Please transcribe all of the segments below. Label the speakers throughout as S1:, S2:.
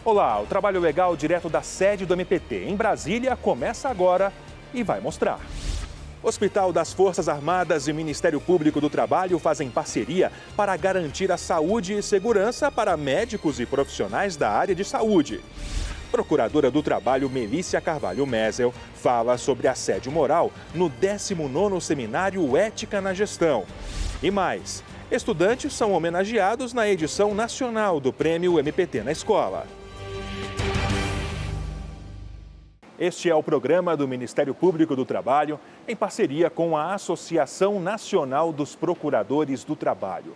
S1: Olá, o Trabalho Legal direto da sede do MPT em Brasília começa agora e vai mostrar. Hospital das Forças Armadas e Ministério Público do Trabalho fazem parceria para garantir a saúde e segurança para médicos e profissionais da área de saúde. Procuradora do Trabalho Melícia Carvalho Mesel fala sobre assédio moral no 19º Seminário Ética na Gestão. E mais, estudantes são homenageados na edição nacional do Prêmio MPT na Escola. Este é o programa do Ministério Público do Trabalho, em parceria com a Associação Nacional dos Procuradores do Trabalho.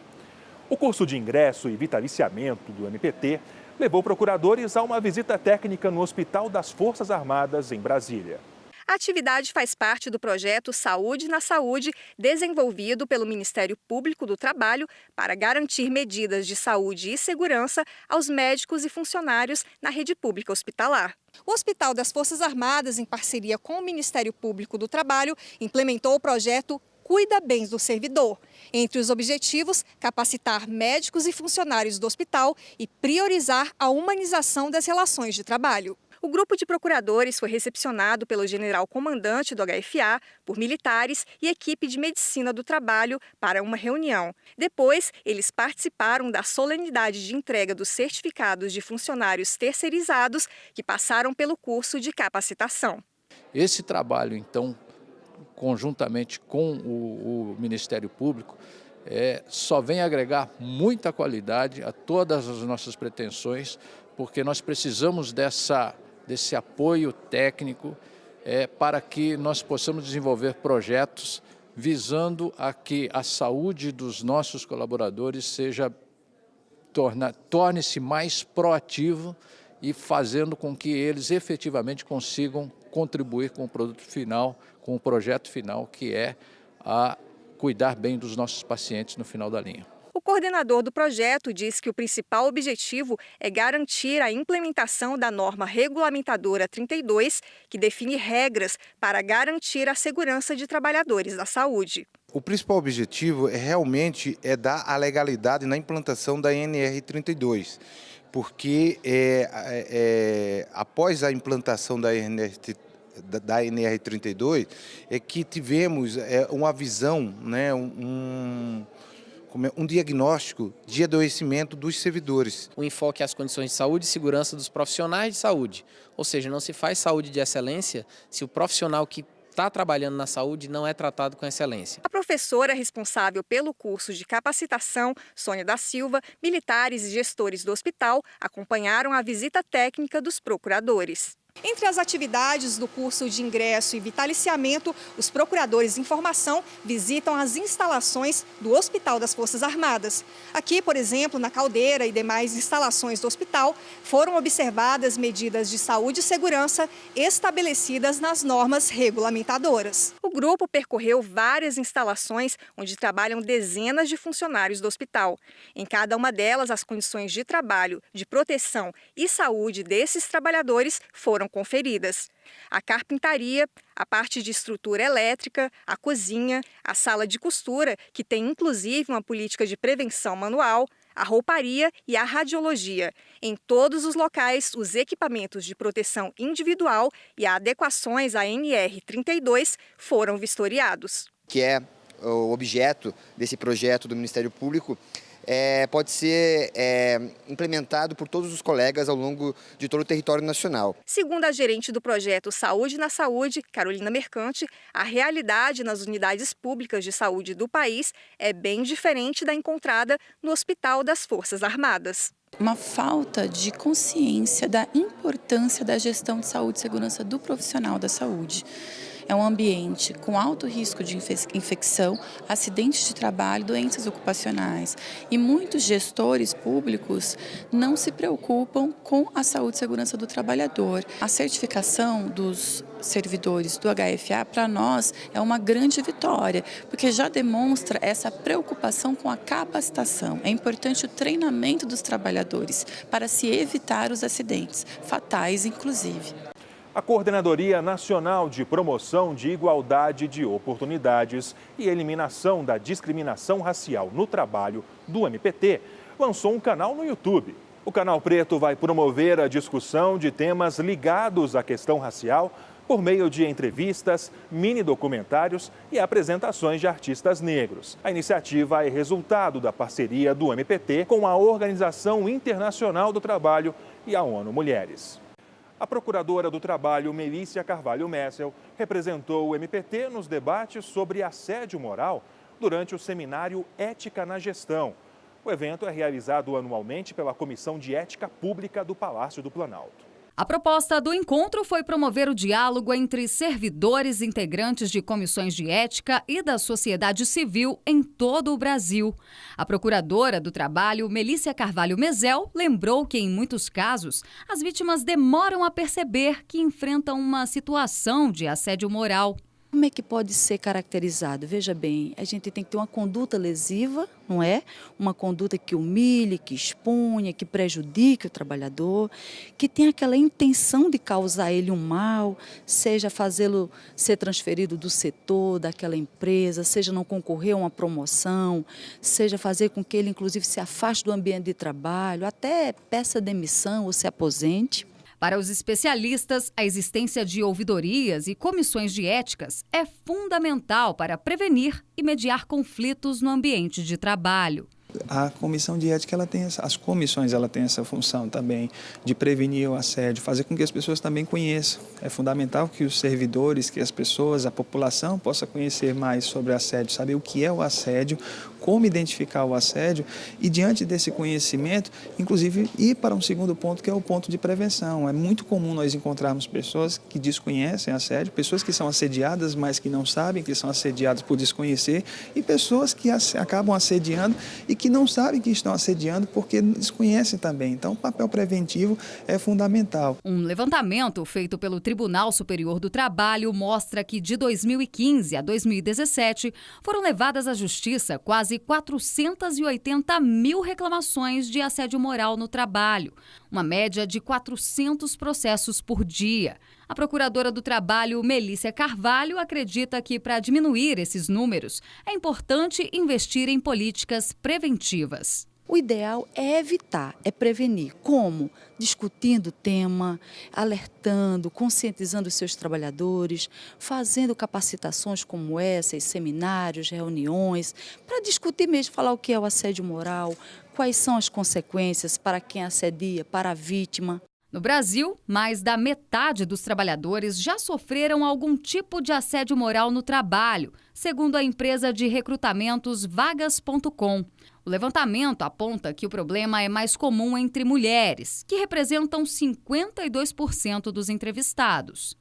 S1: O curso de ingresso e vitaliciamento do MPT levou procuradores a uma visita técnica no Hospital das Forças Armadas, em Brasília.
S2: A atividade faz parte do projeto Saúde na Saúde, desenvolvido pelo Ministério Público do Trabalho para garantir medidas de saúde e segurança aos médicos e funcionários na rede pública hospitalar. O Hospital das Forças Armadas, em parceria com o Ministério Público do Trabalho, implementou o projeto Cuida Bem do Servidor. Entre os objetivos, capacitar médicos e funcionários do hospital e priorizar a humanização das relações de trabalho. O grupo de procuradores foi recepcionado pelo general-comandante do HFA, por militares e equipe de medicina do trabalho para uma reunião. Depois, eles participaram da solenidade de entrega dos certificados de funcionários terceirizados que passaram pelo curso de capacitação.
S3: Esse trabalho, então, conjuntamente com o Ministério Público, só vem agregar muita qualidade a todas as nossas pretensões, porque nós precisamos desse apoio técnico para que nós possamos desenvolver projetos visando a que a saúde dos nossos colaboradores torne-se mais proativo e fazendo com que eles efetivamente consigam contribuir com o produto final, com o projeto final, que é a cuidar bem dos nossos pacientes no final da linha.
S2: O coordenador do projeto diz que o principal objetivo é garantir a implementação da norma regulamentadora 32, que define regras para garantir a segurança de trabalhadores da saúde.
S4: O principal objetivo realmente é dar a legalidade na implantação da NR 32, porque após a implantação da NR 32 é que tivemos uma visão, né, um diagnóstico de adoecimento dos servidores.
S5: O enfoque é as condições de saúde e segurança dos profissionais de saúde, ou seja, não se faz saúde de excelência se o profissional que está trabalhando na saúde não é tratado com excelência.
S2: A professora responsável pelo curso de capacitação, Sônia da Silva, militares e gestores do hospital acompanharam a visita técnica dos procuradores. Entre as atividades do curso de ingresso e vitaliciamento, os procuradores em formação visitam as instalações do Hospital das Forças Armadas. Aqui, por exemplo, na caldeira e demais instalações do hospital, foram observadas medidas de saúde e segurança estabelecidas nas normas regulamentadoras. O grupo percorreu várias instalações onde trabalham dezenas de funcionários do hospital. Em cada uma delas, as condições de trabalho, de proteção e saúde desses trabalhadores foram conferidas. A carpintaria, a parte de estrutura elétrica, a cozinha, a sala de costura, que tem inclusive uma política de prevenção manual, a rouparia e a radiologia. Em todos os locais, os equipamentos de proteção individual e adequações à NR 32 foram vistoriados.
S6: Que é o objeto desse projeto do Ministério Público, pode ser implementado por todos os colegas ao longo de todo o território nacional.
S2: Segundo a gerente do projeto Saúde na Saúde, Carolina Mercante, a realidade nas unidades públicas de saúde do país é bem diferente da encontrada no Hospital das Forças Armadas.
S7: Uma falta de consciência da importância da gestão de saúde e segurança do profissional da saúde. É um ambiente com alto risco de infecção, acidentes de trabalho, doenças ocupacionais. E muitos gestores públicos não se preocupam com a saúde e segurança do trabalhador. A certificação dos servidores do HFA, para nós, é uma grande vitória, porque já demonstra essa preocupação com a capacitação. É importante o treinamento dos trabalhadores para se evitar os acidentes, fatais inclusive.
S1: A Coordenadoria Nacional de Promoção de Igualdade de Oportunidades e Eliminação da Discriminação Racial no Trabalho, do MPT, lançou um canal no YouTube. O Canal Preto vai promover a discussão de temas ligados à questão racial por meio de entrevistas, mini-documentários e apresentações de artistas negros. A iniciativa é resultado da parceria do MPT com a Organização Internacional do Trabalho e a ONU Mulheres. A procuradora do Trabalho, Melícia Carvalho Messel, representou o MPT nos debates sobre assédio moral durante o seminário Ética na Gestão. O evento é realizado anualmente pela Comissão de Ética Pública do Palácio do Planalto.
S8: A proposta do encontro foi promover o diálogo entre servidores integrantes de comissões de ética e da sociedade civil em todo o Brasil. A procuradora do Trabalho, Melícia Carvalho Messel, lembrou que, em muitos casos, as vítimas demoram a perceber que enfrentam uma situação de assédio moral.
S7: Como é que pode ser caracterizado? Veja bem, a gente tem que ter uma conduta lesiva, não é? Uma conduta que humilhe, que exponha, que prejudique o trabalhador, que tenha aquela intenção de causar ele um mal, seja fazê-lo ser transferido do setor, daquela empresa, seja não concorrer a uma promoção, seja fazer com que ele, inclusive, se afaste do ambiente de trabalho, até peça demissão ou se aposente.
S8: Para os especialistas, a existência de ouvidorias e comissões de éticas é fundamental para prevenir e mediar conflitos no ambiente de trabalho.
S9: A comissão de ética, as comissões têm essa função também de prevenir o assédio, fazer com que as pessoas também conheçam. É fundamental que os servidores, que as pessoas, a população possa conhecer mais sobre assédio, saber o que é o assédio, como identificar o assédio e, diante desse conhecimento, inclusive, ir para um segundo ponto, que é o ponto de prevenção. É muito comum nós encontrarmos pessoas que desconhecem assédio, pessoas que são assediadas, mas que não sabem que são assediadas por desconhecer, e pessoas que acabam assediando e que não sabem que estão assediando porque desconhecem também. Então, o papel preventivo é fundamental.
S8: Um levantamento feito pelo Tribunal Superior do Trabalho mostra que, de 2015 a 2017, foram levadas à Justiça quase 480 mil reclamações de assédio moral no trabalho, uma média de 400 processos por dia. A procuradora do Trabalho, Melícia Carvalho, acredita que, para diminuir esses números, é importante investir em políticas preventivas.
S7: O ideal é evitar, é prevenir. Como? Discutindo o tema, alertando, conscientizando os seus trabalhadores, fazendo capacitações como essas, seminários, reuniões, para discutir mesmo, falar o que é o assédio moral, quais são as consequências para quem assedia, para a vítima.
S8: No Brasil, mais da metade dos trabalhadores já sofreram algum tipo de assédio moral no trabalho, segundo a empresa de recrutamentos Vagas.com. O levantamento aponta que o problema é mais comum entre mulheres, que representam 52% dos entrevistados.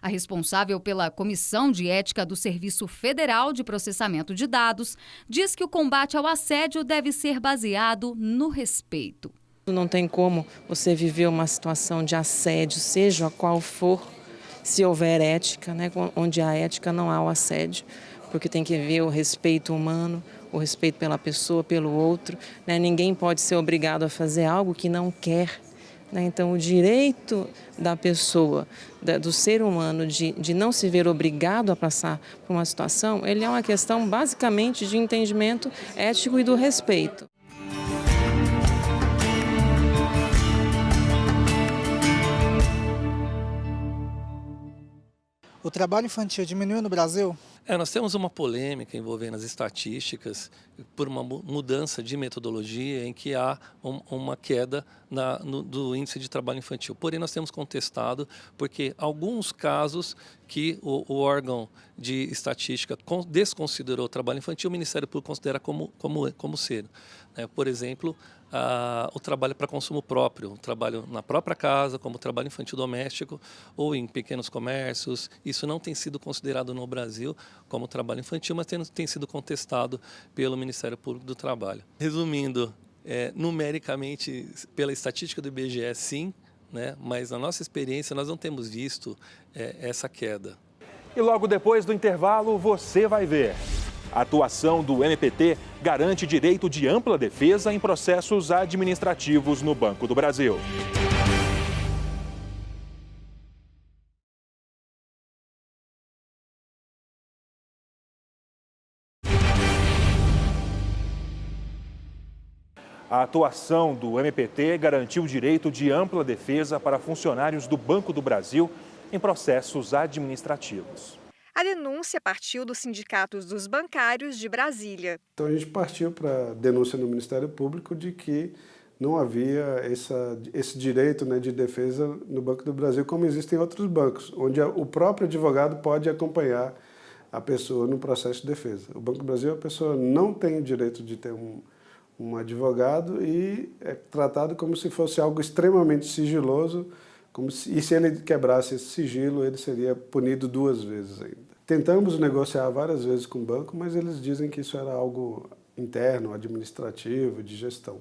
S8: A responsável pela Comissão de Ética do Serviço Federal de Processamento de Dados diz que o combate ao assédio deve ser baseado no respeito.
S10: Não tem como você viver uma situação de assédio, seja qual for, se houver ética, né? Onde há ética não há o assédio, porque tem que haver o respeito humano, o respeito pela pessoa, pelo outro, né? Ninguém pode ser obrigado a fazer algo que não quer, né? Então, o direito da pessoa, do ser humano, de não se ver obrigado a passar por uma situação, ele é uma questão basicamente de entendimento ético e do respeito.
S11: O trabalho infantil diminuiu no Brasil?
S12: Nós temos uma polêmica envolvendo as estatísticas por uma mudança de metodologia em que há uma queda do índice de trabalho infantil. Porém, nós temos contestado porque alguns casos que o órgão de estatística desconsiderou o trabalho infantil, o Ministério Público considera como ser. Por exemplo, o trabalho para consumo próprio, o trabalho na própria casa, como trabalho infantil doméstico ou em pequenos comércios. Isso não tem sido considerado no Brasil como trabalho infantil, mas tem sido contestado pelo Ministério Público do Trabalho. Resumindo, numericamente, pela estatística do IBGE, sim, né? Mas na nossa experiência nós não temos visto essa queda.
S1: E logo depois do intervalo, você vai ver. A atuação do MPT garante direito de ampla defesa em processos administrativos no Banco do Brasil. A atuação do MPT garantiu o direito de ampla defesa para funcionários do Banco do Brasil em processos administrativos.
S2: A denúncia partiu dos sindicatos dos bancários de Brasília.
S13: Então a gente partiu para a denúncia no Ministério Público de que não havia esse direito, né, de defesa no Banco do Brasil, como existem em outros bancos, onde o próprio advogado pode acompanhar a pessoa no processo de defesa. O Banco do Brasil, a pessoa não tem o direito de ter um advogado e é tratado como se fosse algo extremamente sigiloso, e se ele quebrasse esse sigilo, ele seria punido 2 vezes ainda. Tentamos negociar várias vezes com o banco, mas eles dizem que isso era algo interno, administrativo, de gestão.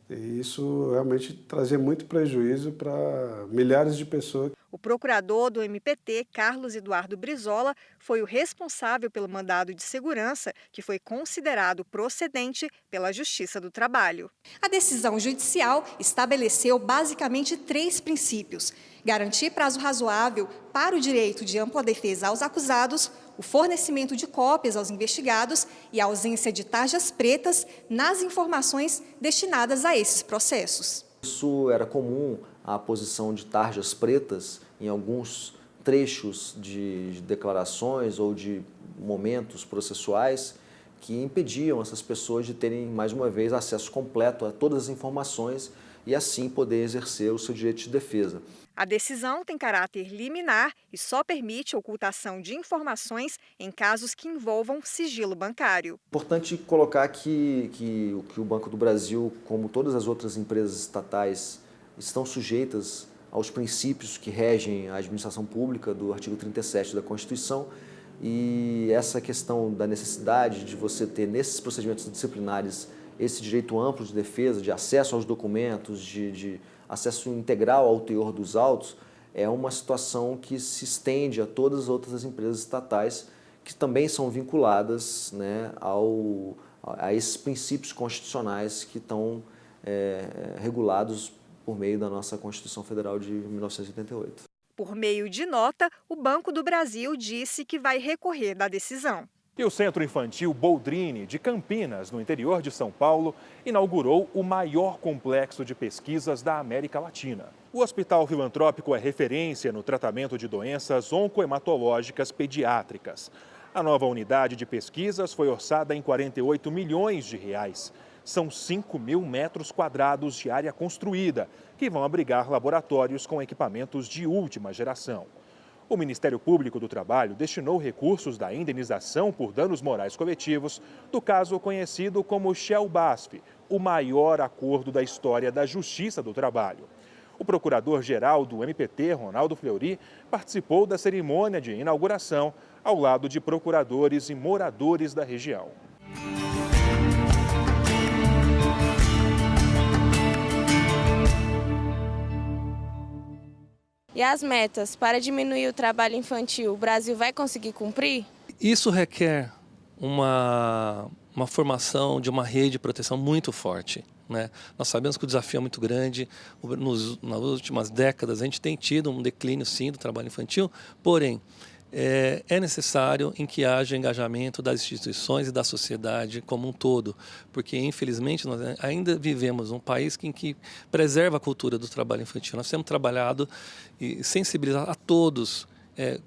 S13: E isso realmente trazia muito prejuízo para milhares de pessoas.
S2: O procurador do MPT, Carlos Eduardo Brizola, foi o responsável pelo mandado de segurança, que foi considerado procedente pela Justiça do Trabalho. A decisão judicial estabeleceu basicamente 3 princípios: garantir prazo razoável para o direito de ampla defesa aos acusados, o fornecimento de cópias aos investigados e a ausência de tarjas pretas nas informações destinadas a esses processos.
S14: Isso era comum, a posição de tarjas pretas em alguns trechos de declarações ou de momentos processuais que impediam essas pessoas de terem, mais uma vez, acesso completo a todas as informações e assim poder exercer o seu direito de defesa.
S2: A decisão tem caráter liminar e só permite ocultação de informações em casos que envolvam sigilo bancário.
S14: Importante colocar que o Banco do Brasil, como todas as outras empresas estatais, estão sujeitas aos princípios que regem a administração pública do artigo 37 da Constituição, e essa questão da necessidade de você ter nesses procedimentos disciplinares esse direito amplo de defesa, de acesso aos documentos, de acesso integral ao teor dos autos, é uma situação que se estende a todas as outras empresas estatais que também são vinculadas, né, a esses princípios constitucionais que estão regulados por meio da nossa Constituição Federal de 1988.
S2: Por meio de nota, o Banco do Brasil disse que vai recorrer da decisão.
S1: E o Centro Infantil Boldrini, de Campinas, no interior de São Paulo, inaugurou o maior complexo de pesquisas da América Latina. O hospital filantrópico é referência no tratamento de doenças oncohematológicas pediátricas. A nova unidade de pesquisas foi orçada em 48 milhões de reais. São 5.000 metros quadrados de área construída, que vão abrigar laboratórios com equipamentos de última geração. O Ministério Público do Trabalho destinou recursos da indenização por danos morais coletivos do caso conhecido como Shell BASF, o maior acordo da história da Justiça do Trabalho. O procurador-geral do MPT, Ronaldo Fleury, participou da cerimônia de inauguração ao lado de procuradores e moradores da região.
S15: E as metas para diminuir o trabalho infantil, o Brasil vai conseguir cumprir?
S12: Isso requer uma formação de uma rede de proteção muito forte, né? Nós sabemos que o desafio é muito grande. Nas últimas décadas a gente tem tido um declínio, sim, do trabalho infantil, porém, é necessário em que haja engajamento das instituições e da sociedade como um todo, porque infelizmente nós ainda vivemos um país em que preserva a cultura do trabalho infantil. Nós temos trabalhado e sensibilizar a todos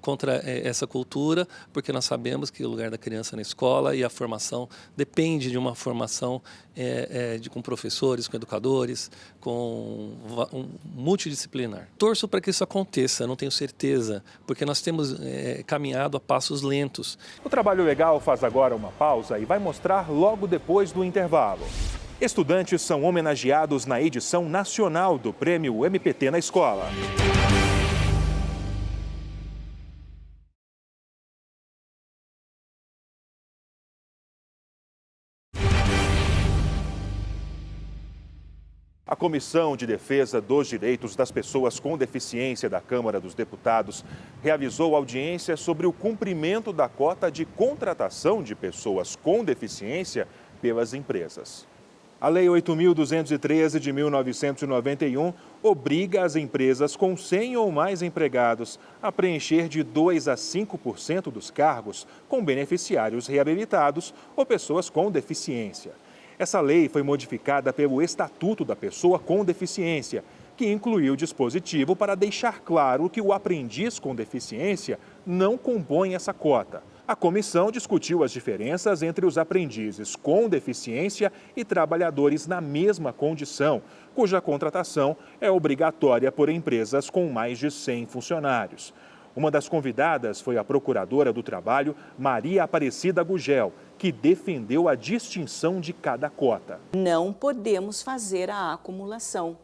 S12: contra essa cultura, porque nós sabemos que o lugar da criança é na escola e a formação depende de uma formação com professores, com educadores, com multidisciplinar. Torço para que isso aconteça, não tenho certeza, porque nós temos caminhado a passos lentos.
S1: O Trabalho Legal faz agora uma pausa e vai mostrar logo depois do intervalo. Estudantes são homenageados na edição nacional do Prêmio MPT na Escola. A Comissão de Defesa dos Direitos das Pessoas com Deficiência da Câmara dos Deputados realizou audiência sobre o cumprimento da cota de contratação de pessoas com deficiência pelas empresas. A Lei 8.213 de 1991 obriga as empresas com 100 ou mais empregados a preencher de 2 a 5% dos cargos com beneficiários reabilitados ou pessoas com deficiência. Essa lei foi modificada pelo Estatuto da Pessoa com Deficiência, que incluiu dispositivo para deixar claro que o aprendiz com deficiência não compõe essa cota. A comissão discutiu as diferenças entre os aprendizes com deficiência e trabalhadores na mesma condição, cuja contratação é obrigatória por empresas com mais de 100 funcionários. Uma das convidadas foi a procuradora do Trabalho, Maria Aparecida Gugel, que defendeu a distinção de cada cota.
S16: Não podemos fazer a acumulação,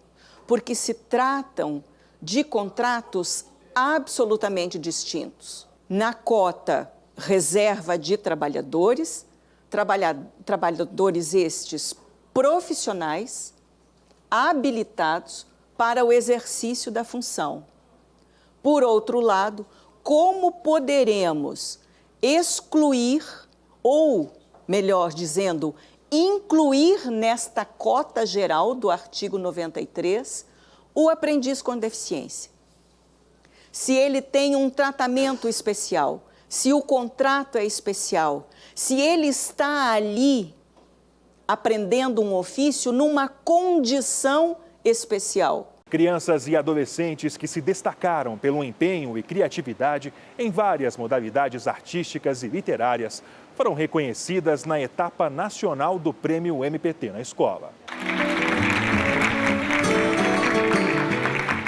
S16: porque se tratam de contratos absolutamente distintos. Na cota reserva de trabalhadores, trabalhadores estes profissionais, habilitados para o exercício da função. Por outro lado, como poderemos excluir, ou, melhor dizendo, incluir nesta cota geral do artigo 93 o aprendiz com deficiência? Se ele tem um tratamento especial, se o contrato é especial, se ele está ali aprendendo um ofício numa condição especial.
S1: Crianças e adolescentes que se destacaram pelo empenho e criatividade em várias modalidades artísticas e literárias foram reconhecidas na etapa nacional do Prêmio MPT na Escola.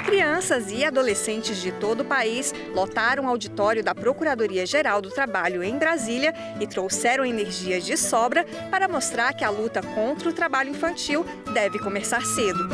S2: Crianças e adolescentes de todo o país lotaram o auditório da Procuradoria-Geral do Trabalho em Brasília e trouxeram energia de sobra para mostrar que a luta contra o trabalho infantil deve começar cedo.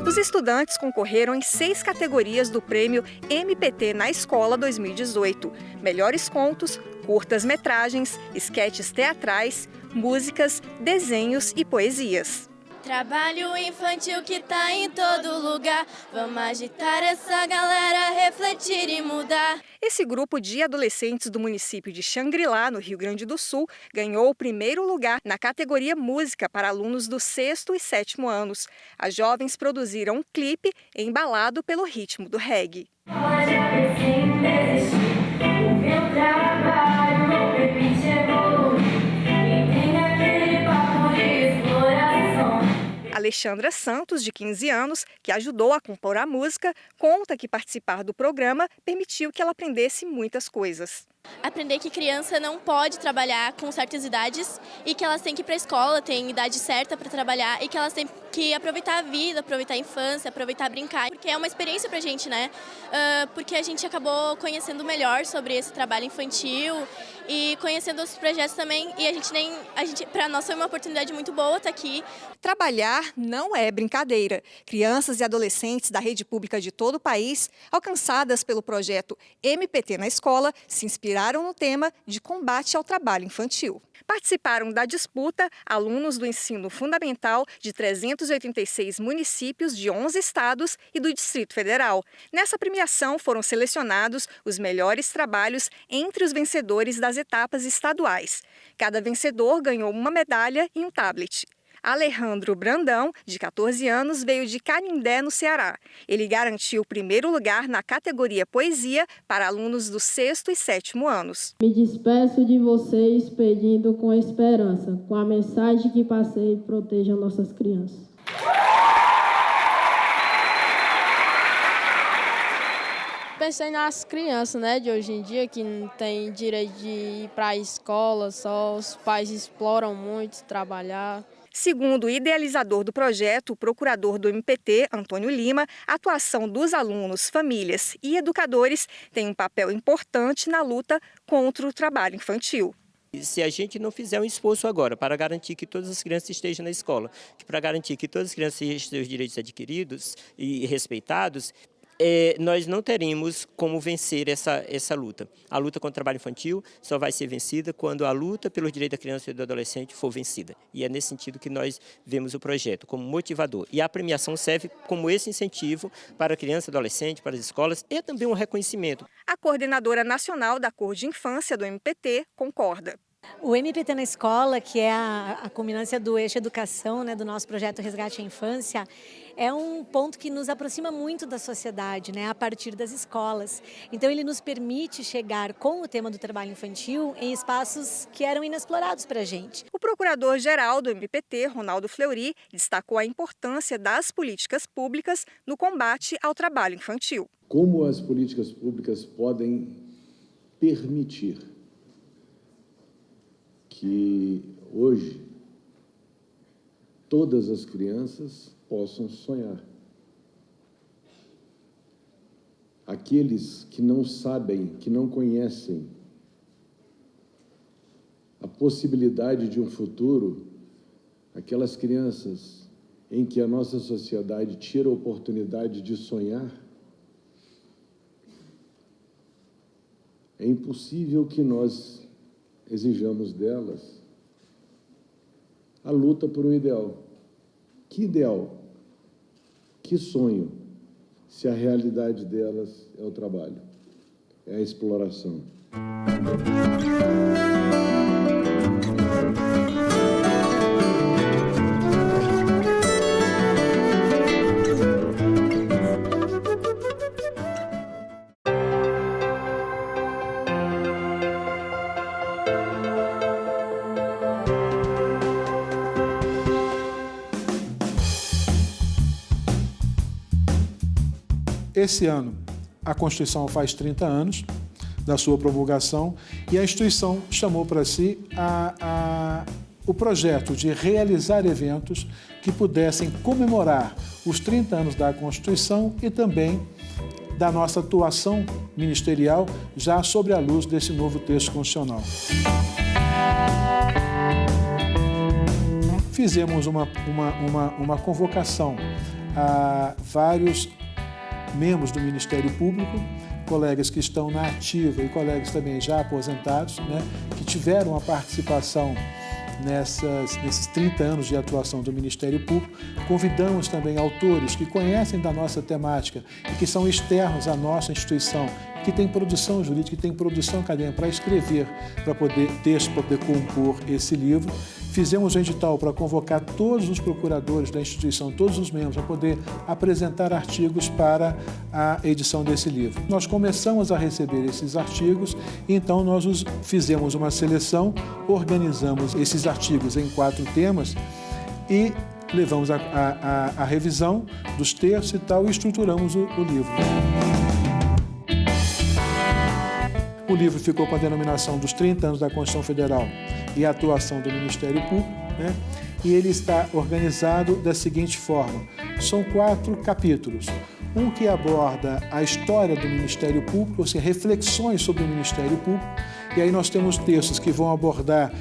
S2: Os estudantes concorreram em 6 categorias do Prêmio MPT na Escola 2018. Melhores contos, curtas-metragens, esquetes teatrais, músicas, desenhos e poesias.
S15: Trabalho infantil que tá em todo lugar. Vamos agitar essa galera, refletir e mudar.
S2: Esse grupo de adolescentes do município de Xangri-Lá, no Rio Grande do Sul, ganhou o primeiro lugar na categoria Música para alunos do 6º e 7º anos. As jovens produziram um clipe embalado pelo ritmo do reggae.
S17: Hoje eu preciso desistir, o meu trabalho não permite evoluir.
S2: Alexandra Santos, de 15 anos, que ajudou a compor a música, conta que participar do programa permitiu que ela aprendesse muitas coisas.
S15: Aprender que criança não pode trabalhar com certas idades e que elas têm que ir para a escola, tem idade certa para trabalhar e que elas têm que aproveitar a vida, aproveitar a infância, aproveitar brincar, porque é uma experiência para a gente, né? Porque a gente acabou conhecendo melhor sobre esse trabalho infantil e conhecendo outros projetos também e para nós foi uma oportunidade muito boa estar aqui.
S2: Trabalhar não é brincadeira. Crianças e adolescentes da rede pública de todo o país, alcançadas pelo projeto MPT na Escola, se inspiraram no tema de combate ao trabalho infantil. Participaram da disputa alunos do ensino fundamental de 386 municípios de 11 estados e do Distrito Federal. Nessa premiação foram selecionados os melhores trabalhos entre os vencedores das etapas estaduais. Cada vencedor ganhou uma medalha e um tablet. Alejandro Brandão, de 14 anos, veio de Canindé, no Ceará. Ele garantiu o primeiro lugar na categoria Poesia para alunos do 6º e 7º anos.
S18: Me despeço de vocês pedindo com esperança, com a mensagem que passei, protejam nossas crianças.
S19: Pensei nas crianças, né, de hoje em dia, que não tem direito de ir para a escola, só os pais exploram muito trabalhar.
S2: Segundo o idealizador do projeto, o procurador do MPT, Antônio Lima, a atuação dos alunos, famílias e educadores tem um papel importante na luta contra o trabalho infantil.
S20: Se a gente não fizer um esforço agora para garantir que todas as crianças estejam na escola, para garantir que todas as crianças tenham seus direitos adquiridos e respeitados, nós não teremos como vencer essa luta. A luta contra o trabalho infantil só vai ser vencida quando a luta pelos direitos da criança e do adolescente for vencida. E é nesse sentido que nós vemos o projeto, como motivador. E a premiação serve como esse incentivo para a criança e adolescente, para as escolas, e também um reconhecimento.
S2: A coordenadora nacional da Cor de Infância do MPT concorda.
S21: O MPT na Escola, que é a culminância do eixo educação, né, do nosso projeto Resgate à Infância, é um ponto que nos aproxima muito da sociedade, né, a partir das escolas. Então ele nos permite chegar com o tema do trabalho infantil em espaços que eram inexplorados para a gente.
S2: O procurador-geral do MPT, Ronaldo Fleury, destacou a importância das políticas públicas no combate ao trabalho infantil.
S22: Como as políticas públicas podem permitir que hoje todas as crianças possam sonhar. Aqueles que não sabem, que não conhecem a possibilidade de um futuro, aquelas crianças em que a nossa sociedade tira a oportunidade de sonhar, é impossível que nós exijamos delas a luta por um ideal. Que ideal? Que sonho, se a realidade delas é o trabalho, é a exploração.
S23: Esse ano, a Constituição faz 30 anos da sua promulgação e a instituição chamou para si o projeto de realizar eventos que pudessem comemorar os 30 anos da Constituição e também da nossa atuação ministerial já sobre a luz desse novo texto constitucional. Fizemos uma convocação a vários membros do Ministério Público, colegas que estão na ativa e colegas também já aposentados, né, que tiveram a participação nesses 30 anos de atuação do Ministério Público. Convidamos também autores que conhecem da nossa temática e que são externos à nossa instituição, que tem produção jurídica, que tem produção acadêmica para escrever, para poder compor esse livro. Fizemos um edital para convocar todos os procuradores da instituição, todos os membros, para poder apresentar artigos para a edição desse livro. Nós começamos a receber esses artigos, então nós fizemos uma seleção, organizamos esses artigos em 4 temas e levamos a revisão dos textos e tal, e estruturamos o livro. O livro ficou com a denominação dos 30 anos da Constituição Federal e a atuação do Ministério Público, né? E ele está organizado da seguinte forma: são 4 capítulos. Um que aborda a história do Ministério Público, ou seja, reflexões sobre o Ministério Público, e aí nós temos textos que vão abordar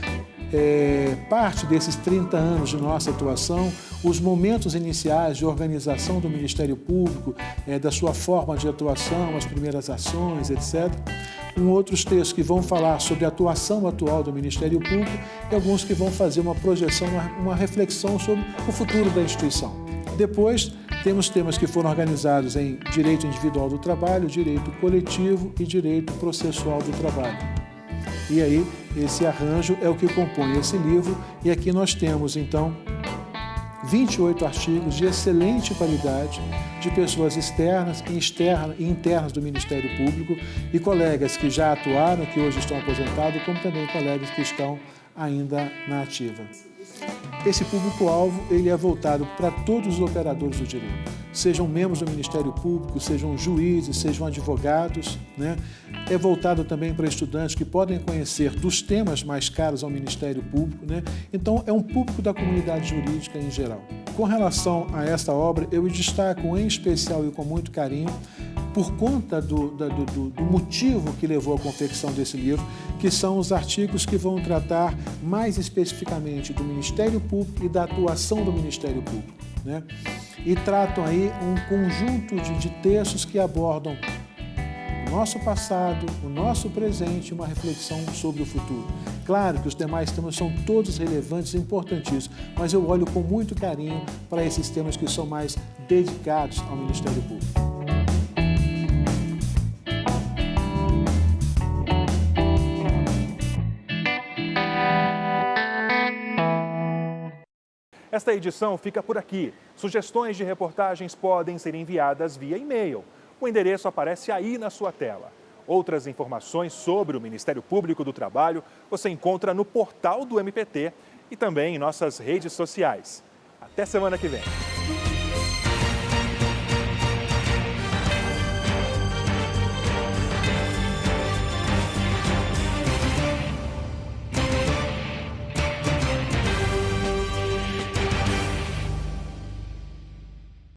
S23: parte desses 30 anos de nossa atuação, os momentos iniciais de organização do Ministério Público, da sua forma de atuação, as primeiras ações, etc. Outros textos que vão falar sobre a atuação atual do Ministério Público e alguns que vão fazer uma projeção, uma reflexão sobre o futuro da instituição. Depois, temos temas que foram organizados em direito individual do trabalho, direito coletivo e direito processual do trabalho. E aí, esse arranjo é o que compõe esse livro, e aqui nós temos, então, 28 artigos de excelente qualidade, de pessoas externas e internas do Ministério Público e colegas que já atuaram, que hoje estão aposentados, como também colegas que estão ainda na ativa. Esse público-alvo ele é voltado para todos os operadores do direito, sejam membros do Ministério Público, sejam juízes, sejam advogados, né? É voltado também para estudantes que podem conhecer dos temas mais caros ao Ministério Público, né? Então, é um público da comunidade jurídica em geral. Com relação a esta obra, eu destaco em especial e com muito carinho, por conta do motivo que levou à confecção desse livro, que são os artigos que vão tratar mais especificamente do Ministério Público e da atuação do Ministério Público, né? E tratam aí um conjunto de textos que abordam o nosso passado, o nosso presente e uma reflexão sobre o futuro. Claro que os demais temas são todos relevantes e importantíssimos, mas eu olho com muito carinho para esses temas que são mais dedicados ao Ministério Público.
S1: Esta edição fica por aqui. Sugestões de reportagens podem ser enviadas via e-mail. O endereço aparece aí na sua tela. Outras informações sobre o Ministério Público do Trabalho você encontra no portal do MPT e também em nossas redes sociais. Até semana que vem.